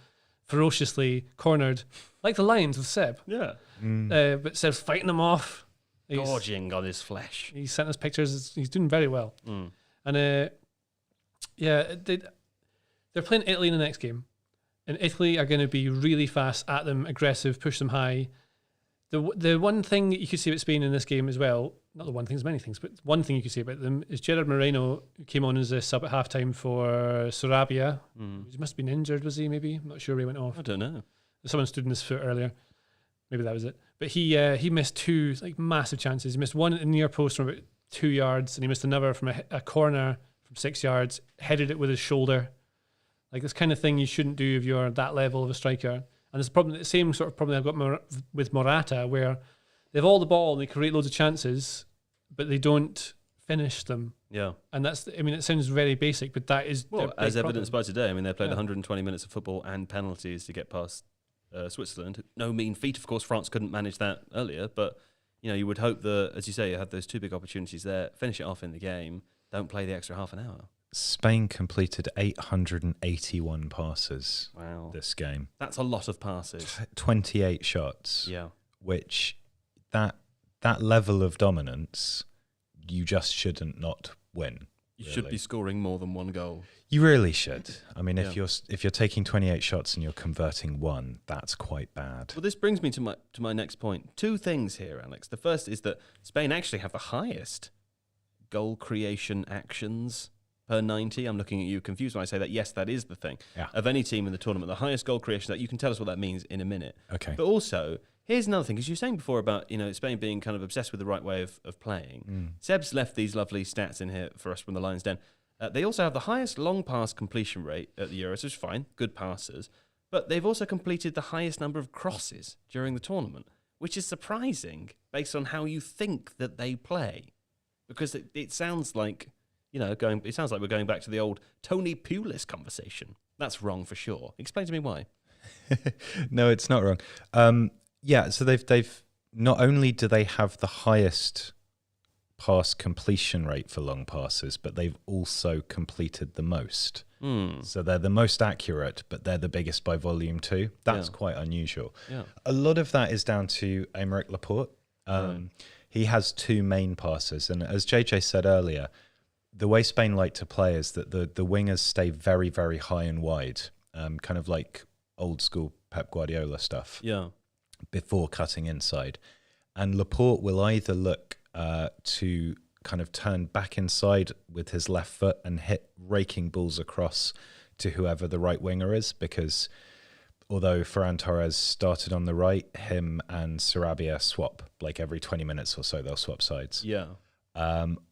Ferociously cornered, like the Lions with Seb. Yeah. But Seb's fighting them off. Gorging on his flesh. He sent us pictures. He's doing very well. And they're playing Italy in the next game. And Italy are going to be really fast at them, aggressive, push them high. The one thing that you could see about Spain in this game as well, not the one thing, there's many things, but one thing you could see about them is Gerard Moreno, who came on as a sub at halftime for Sarabia. He must have been injured, was he, maybe? I'm not sure he went off. I don't know. Someone stood in his foot earlier. Maybe that was it. But he missed two like massive chances. He missed one in the near post from about 2 yards, and he missed another from a corner from 6 yards. Headed it with his shoulder. Like this kind of thing you shouldn't do if you're at that level of a striker. And there's the same sort of problem I've got with Morata, where they have all the ball and they create loads of chances, but they don't finish them. Yeah. And that's, I mean, it sounds very basic, but that is Well, their as big evidenced problem. by today, I mean, they played 120 minutes of football and penalties to get past Switzerland. No mean feat, of course. France couldn't manage that earlier, but you would hope that, as you say, you have those two big opportunities there. Finish it off in the game. Don't play the extra half an hour. Spain completed 881 passes Wow, this game. that's a lot of passes. 28 shots. Yeah. Which that level of dominance, you just shouldn't not win. You should be scoring more than one goal. You really should. I mean, if Yeah. you're taking 28 shots and you're converting one, that's quite bad. Well, this brings me to my next point. Two things here, Alex. The first is that Spain actually have the highest goal creation actions per 90. I'm looking at you confused when I say that. Yes, that is the thing. Yeah. Of any team in the tournament, the highest goal creation, that you can tell us what that means in a minute. Okay. But also, here's another thing, because you were saying before about Spain being kind of obsessed with the right way of playing. Seb's left these lovely stats in here for us from the Lions Den. They also have the highest long pass completion rate at the Euros, which is fine, good passers. But they've also completed the highest number of crosses during the tournament, which is surprising based on how you think that they play. Because it sounds like, it sounds like we're going back to the old Tony Pulis conversation. That's wrong for sure. Explain to me why. No, it's not wrong. Yeah, so they've not only do they have the highest pass completion rate for long passes, but they've also completed the most. So they're the most accurate, but they're the biggest by volume too. That's quite unusual. Yeah. A lot of that is down to Aymeric Laporte. Right. He has two main passes, and as JJ said earlier, the way Spain like to play is that the wingers stay very, very high and wide, kind of like old school Pep Guardiola stuff. Yeah. Before cutting inside. And Laporte will either look to kind of turn back inside with his left foot and hit raking balls across to whoever the right winger is, because although Ferran Torres started on the right, him and Sarabia swap, like every 20 minutes or so, they'll swap sides. Yeah.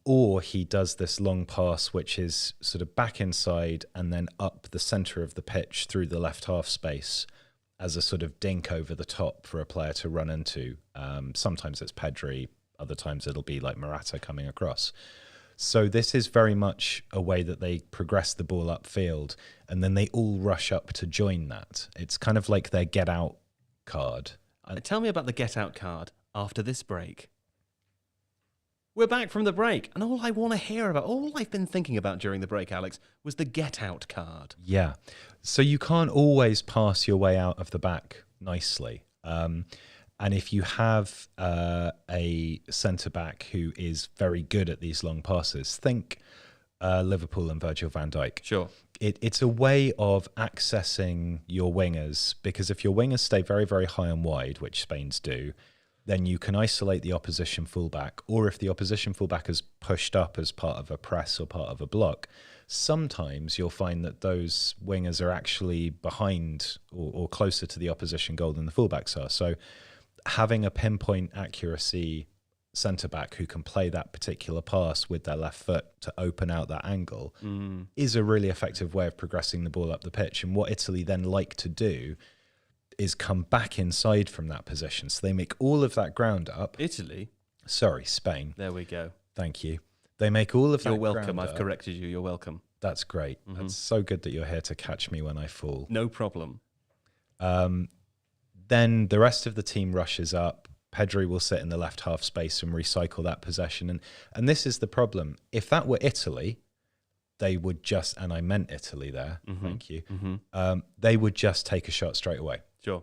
Or he does this long pass, which is sort of back inside and then up the centre of the pitch through the left half space as a sort of dink over the top for a player to run into. Sometimes it's Pedri, other times it'll be like Morata coming across. So this is very much a way that they progress the ball upfield, and then they all rush up to join that. It's kind of like their get out card. Tell me about the get out card after this break. We're back from the break, and all I want to hear about, all I've been thinking about during the break, Alex, was the get out card. Yeah. So you can't always pass your way out of the back nicely. And if you have a centre-back who is very good at these long passes, think Liverpool and Virgil van Dijk. Sure. It's a way of accessing your wingers, because if your wingers stay very, very high and wide, which Spain's do, then you can isolate the opposition fullback. Or if the opposition fullback is pushed up as part of a press or part of a block, sometimes you'll find that those wingers are actually behind or closer to the opposition goal than the fullbacks are. So having a pinpoint accuracy centre-back who can play that particular pass with their left foot to open out that angle is a really effective way of progressing the ball up the pitch. And what Italy then like to do is come back inside from that position. So they make all of that ground up. Italy? Sorry, Spain. There we go. Thank you. They make all of that You're welcome. ground I've up. corrected you. You're welcome. That's great. It's so good that you're here to catch me when I fall. No problem. Then the rest of the team rushes up. Pedri will sit in the left half space and recycle that possession. And this is the problem. If that were Italy, they would just, and I meant Italy there, thank you, they would just take a shot straight away. Sure.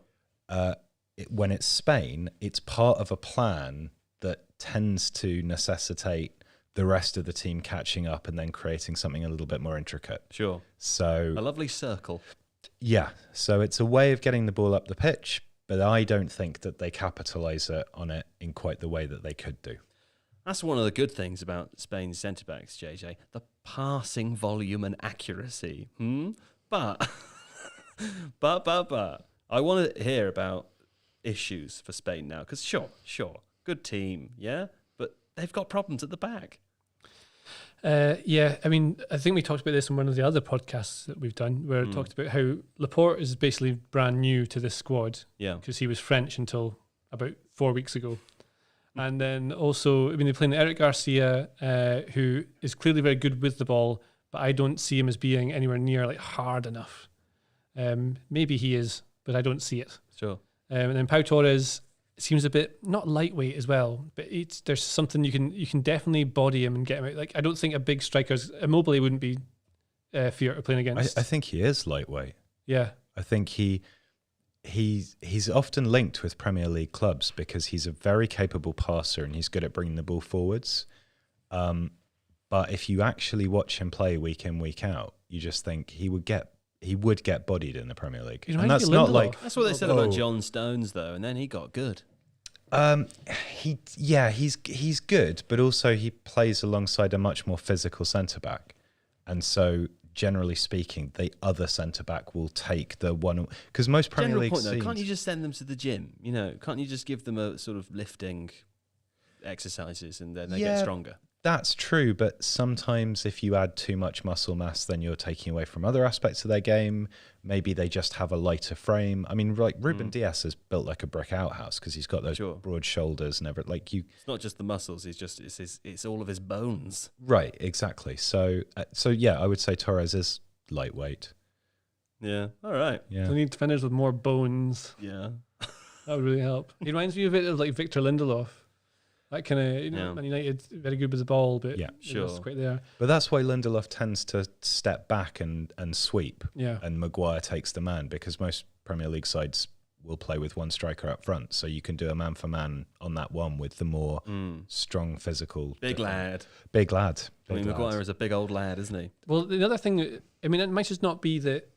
When it's Spain, it's part of a plan that tends to necessitate the rest of the team catching up and then creating something a little bit more intricate. Sure. So A lovely circle. yeah, so it's a way of getting the ball up the pitch, but I don't think that they capitalise on it in quite the way that they could do. That's one of the good things about Spain's centre-backs, JJ. The passing volume and accuracy. But I want to hear about issues for Spain now, because sure, good team, yeah, but they've got problems at the back. Yeah, I mean, I think we talked about this in one of the other podcasts that we've done, where it talked about how Laporte is basically brand new to this squad. Yeah. Because he was French until about 4 weeks ago. And then also, I mean, they're playing Eric Garcia, who is clearly very good with the ball, but I don't see him as being anywhere near like hard enough. Maybe he is, but I don't see it. Sure. And then Pau Torres seems a bit not lightweight as well, but there's something you can definitely body him and get him out. Like, I don't think a big striker's Immobile wouldn't be fear of playing against. I think he is lightweight. Yeah, I think he's often linked with Premier League clubs because he's a very capable passer and he's good at bringing the ball forwards. But if you actually watch him play week in, week out, you just think he would get bodied in the Premier League. And that's not like that's what they said about John Stones though, and then he got good. He's good, but also he plays alongside a much more physical centre back, and so generally speaking, the other centre back will take the one because most Premier League point, though, can't you just send them to the gym? You know, can't you just give them a sort of lifting exercises and then they get stronger? That's true, but sometimes if you add too much muscle mass, then you're taking away from other aspects of their game. Maybe they just have a lighter frame. I mean, like Ruben Dias is built like a brick outhouse because he's got those broad shoulders and everything. Like it's not just the muscles; it's all of his bones. Right, exactly. So yeah, I would say Torres is lightweight. Yeah. All right. Yeah. So we need defenders with more bones. Yeah. That would really help. He reminds me a bit of like Victor Lindelof. That kind of, Man United, very good with the ball, but it's quite there. But that's why Lindelof tends to step back and sweep. Yeah. And Maguire takes the man because most Premier League sides will play with one striker up front. So you can do a man for man on that one with the more strong physical. Big lad. I mean, Maguire is a big old lad, isn't he? Well, the other thing, I mean, it might just not be that.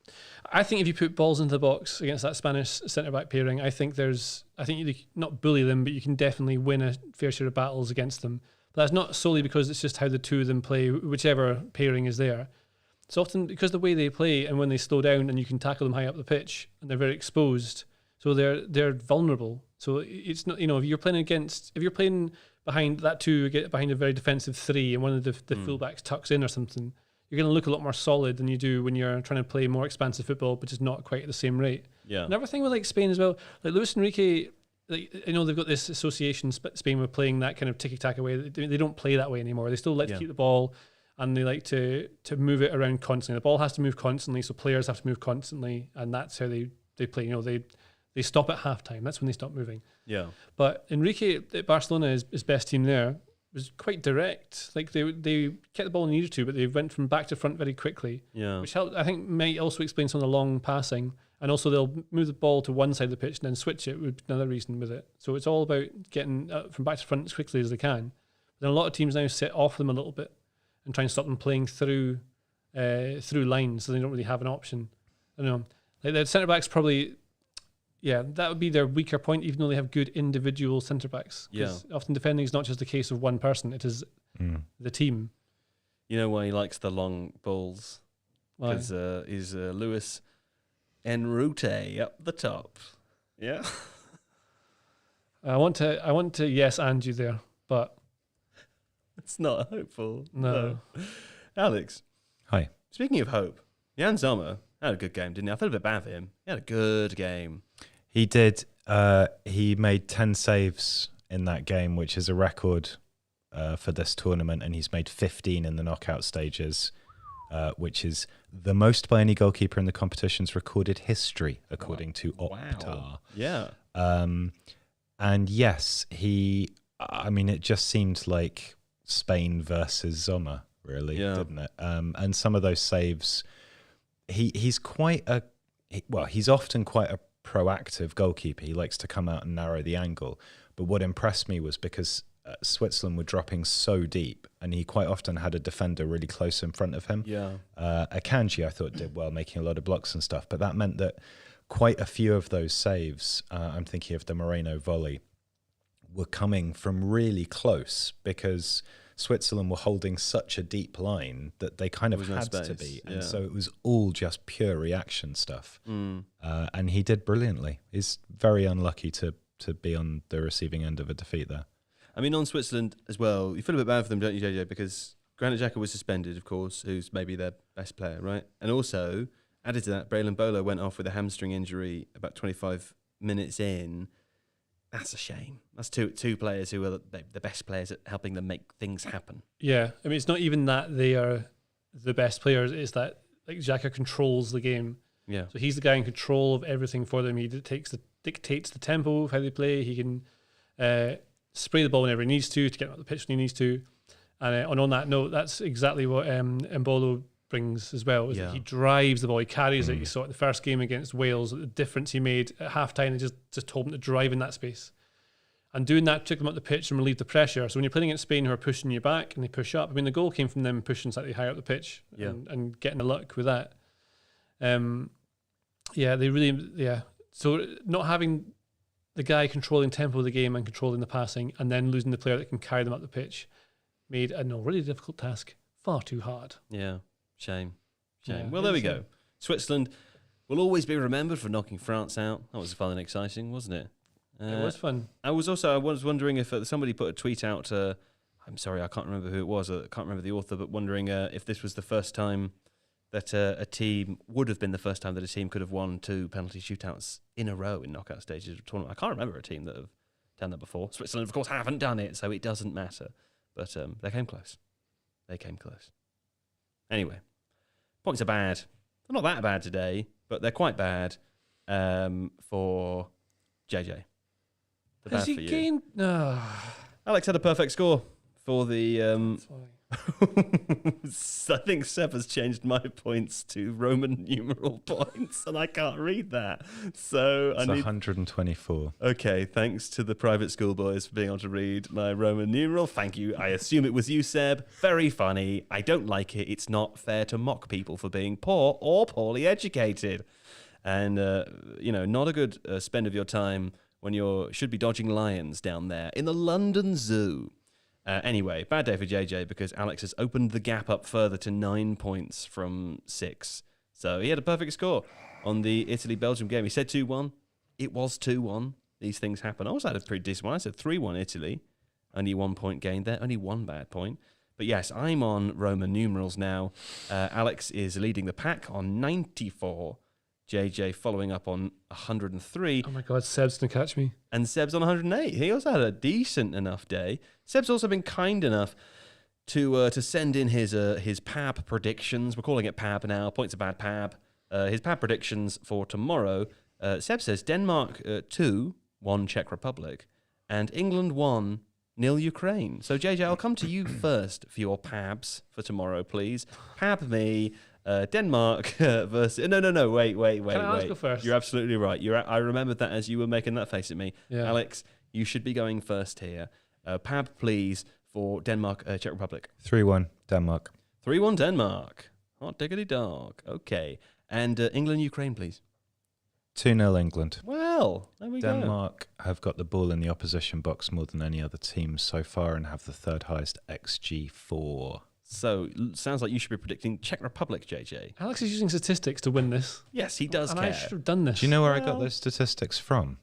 I think if you put balls into the box against that Spanish centre-back pairing, I think you not bully them, but you can definitely win a fair share of battles against them. But that's not solely because it's just how the two of them play, whichever pairing is there. It's often because the way they play and when they slow down and you can tackle them high up the pitch and they're very exposed, so they're vulnerable. So it's not, if you're playing behind that two, get behind a very defensive three and one of the fullbacks tucks in or something, you're going to look a lot more solid than you do when you're trying to play more expansive football, but just not quite at the same rate. Yeah. Another thing with like Spain as well, like Luis Enrique, like, they've got this association Spain with playing that kind of tiki-taka way. They don't play that way anymore. They still like to keep the ball and they like to move it around constantly. The ball has to move constantly, so players have to move constantly, and that's how they play. They stop at halftime. That's when they stop moving. Yeah. But Enrique at Barcelona, his best team there, was quite direct. Like they kept the ball when they needed to, but they went from back to front very quickly. Yeah. Which helped, I think, might also explain some of the long passing. And also they'll move the ball to one side of the pitch and then switch it would be another reason with it. So it's all about getting from back to front as quickly as they can. But then a lot of teams now sit off them a little bit and try and stop them playing through lines, so they don't really have an option. I don't know. Like the centre backs probably. Yeah, that would be their weaker point, even though they have good individual centre-backs. Yeah. Often defending is not just a case of one person, it is the team. You know why he likes the long balls? Because he's Luis Enrique up the top. Yeah. I want to yes and you there, but... It's not hopeful. No. Alex. Hi. Speaking of hope, Yann Sommer had a good game, didn't he? I felt a bit bad for him. He had a good game. He did. He made 10 saves in that game, which is a record for this tournament, and he's made 15 in the knockout stages, which is the most by any goalkeeper in the competition's recorded history, according to Opta. Wow. Yeah. And yes, it just seemed like Spain versus Sommer, really, didn't it? And some of those saves, he's often quite a proactive goalkeeper. He likes to come out and narrow the angle. But what impressed me was because Switzerland were dropping so deep, and he quite often had a defender really close in front of him. Yeah. Akanji, I thought, did well, making a lot of blocks and stuff. But that meant that quite a few of those saves, I'm thinking of the Moreno volley, were coming from really close because Switzerland were holding such a deep line that they kind of There was no had to space, be. And yeah. so it was all just pure reaction stuff. Mm. And he did brilliantly. He's very unlucky to be on the receiving end of a defeat there. I mean, on Switzerland as well, you feel a bit bad for them, don't you, JJ? Because Granit Xhaka was suspended, of course, who's maybe their best player, right? And also, added to that, Braylon Bolo went off with a hamstring injury about 25 minutes in. That's a shame. That's two players who are the best players at helping them make things happen. Yeah, I mean, it's not even that they are the best players; it's that like Xhaka controls the game. Yeah. So he's the guy in control of everything for them. He dictates the tempo of how they play. He can spray the ball whenever he needs to get out the pitch when he needs to. And on that note, that's exactly what Mbolo brings as well. Is that he drives the ball, he carries it. You saw it in the first game against Wales, the difference he made at half-time, and just told them to drive in that space. And doing that took them up the pitch and relieved the pressure. So when you're playing against Spain who are pushing you back and they push up, I mean, the goal came from them pushing slightly higher up the pitch and getting the luck with that. They really. So not having the guy controlling tempo of the game and controlling the passing and then losing the player that can carry them up the pitch made a really difficult task far too hard. Yeah. Shame. Yeah, Well, there we go. Switzerland will always be remembered for knocking France out. That was fun and exciting, wasn't it? It was fun. I was wondering if somebody put a tweet out. I'm sorry, I can't remember who it was. I can't remember the author, but wondering if this was the first time that a team would have been the first time that a team could have won 2 penalty shootouts in a row in knockout stages of a tournament. I can't remember a team that have done that before. Switzerland, of course, haven't done it, so it doesn't matter. But they came close. Anyway, points are bad. They're not that bad today, but they're quite bad for JJ. They're Has bad he for you. gained? No. Alex had a perfect score for the. That's why. I think Seb has changed my points to Roman numeral points, and I can't read that. So It's 124. Okay, thanks to the private school boys for being able to read my Roman numeral. Thank you. I assume it was you, Seb. Very funny. I don't like it. It's not fair to mock people for being poor or poorly educated. And, not a good spend of your time when you should be dodging lions down there in the London Zoo. Anyway, bad day for JJ because Alex has opened the gap up further to 9 points from 6. So he had a perfect score on the Italy-Belgium game. He said 2-1. It was 2-1. These things happen. I also had a pretty decent one. I said 3-1 Italy. Only 1 point gained there. Only 1 bad point. But yes, I'm on Roman numerals now. Alex is leading the pack on 94. JJ following up on 103. Oh my God, Seb's going to catch me. And Seb's on 108. He also had a decent enough day. Seb's also been kind enough to send in his PAB predictions. We're calling it PAB now. Points about PAB. His PAB predictions for tomorrow. Seb says Denmark 2, 1 Czech Republic, and England 1, 0 Ukraine. So JJ, I'll come to you first for your PABs for tomorrow, please. PAB me. Denmark versus... No, wait. Can I go first? You're absolutely right. I remembered that as you were making that face at me. Yeah. Alex, you should be going first here. Pab, please, for Denmark, Czech Republic. 3-1 Denmark. 3-1 Denmark. Hot diggity dog. Okay. And England, Ukraine, please. 2-0 England. Well, there we go. Denmark have got the ball in the opposition box more than any other team so far and have the third highest XG4. So, sounds like you should be predicting Czech Republic, JJ. Alex is using statistics to win this. Yes, he does and care. I should have done this. Do you know where I got those statistics from?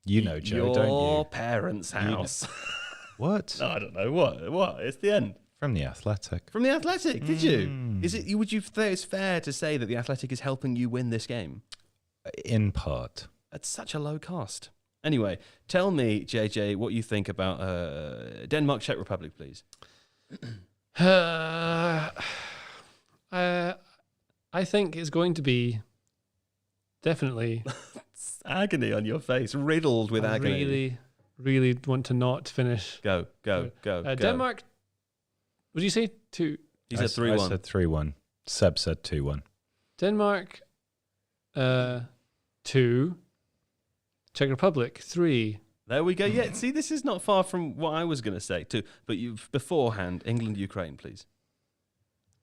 You know, Joe, don't Your you? parents' house. What? No, I don't know. What? It's the end. From the Athletic. From the Athletic, did you? Is it? Would you say it's fair to say that the Athletic is helping you win this game? In part. At such a low cost. Anyway, tell me, JJ, what you think about Denmark, Czech Republic, please. I think it's going to be definitely... Agony on your face, riddled with I agony. really want to not finish. Go. Denmark, what did you say? 2. He said I 3-1. said 3-1. Seb said 2-1. Denmark, 2. Czech Republic, 3. There we go. Yeah, see, this is not far from what I was going to say, too. But beforehand, England, Ukraine, please.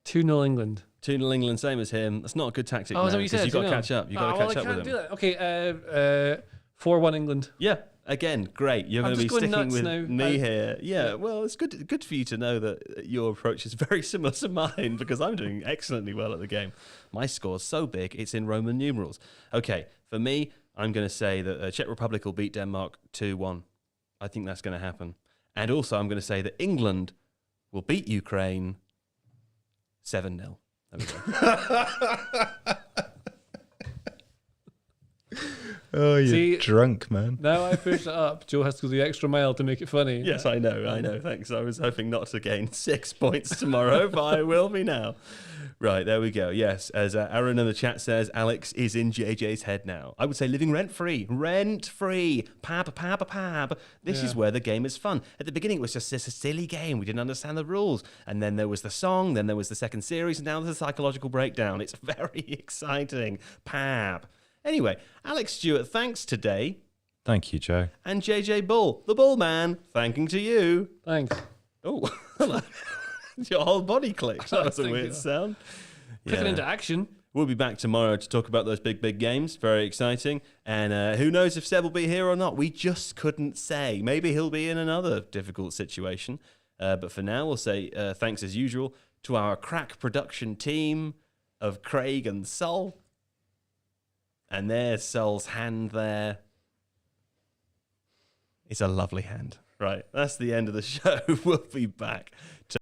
2-0 England. 2-0 England, same as him. That's not a good tactic, Oh, is that man, what you said? you've got to 2-0? catch up. You've got to catch up with him. I can't do that. Okay, 4-1 England. Yeah, Again, great. You're I'm going to be just going sticking nuts with now. me here. Yeah, well, it's good for you to know that your approach is very similar to mine because I'm doing excellently well at the game. My score's so big, it's in Roman numerals. Okay, for me, I'm going to say that the Czech Republic will beat Denmark 2-1. I think that's going to happen. And also, I'm going to say that England will beat Ukraine 7-0. There we go. Oh, you're See, drunk, man. Now I push it up. Joe has to go the extra mile to make it funny. Yes, I know. Thanks. I was hoping not to gain 6 points tomorrow, but I will be now. Right, there we go. Yes, as Aaron in the chat says, Alex is in JJ's head now. I would say living rent-free. Rent-free. Pab. This is where the game is fun. At the beginning, it was just this a silly game. We didn't understand the rules. And then there was the song, then there was the second series, and now there's a psychological breakdown. It's very exciting. Pab. Anyway, Alex Stewart, thanks today. Thank you, Joe. And JJ Bull, the Bull Man, thanking to you. Thanks. Oh, your whole body clicked. That was a Thank weird you. sound. Clicking into action. We'll be back tomorrow to talk about those big games. Very exciting. And who knows if Seb will be here or not. We just couldn't say. Maybe he'll be in another difficult situation. But for now, we'll say thanks as usual to our crack production team of Craig and Sol. And there's Sol's hand there. It's a lovely hand. Right, that's the end of the show. We'll be back.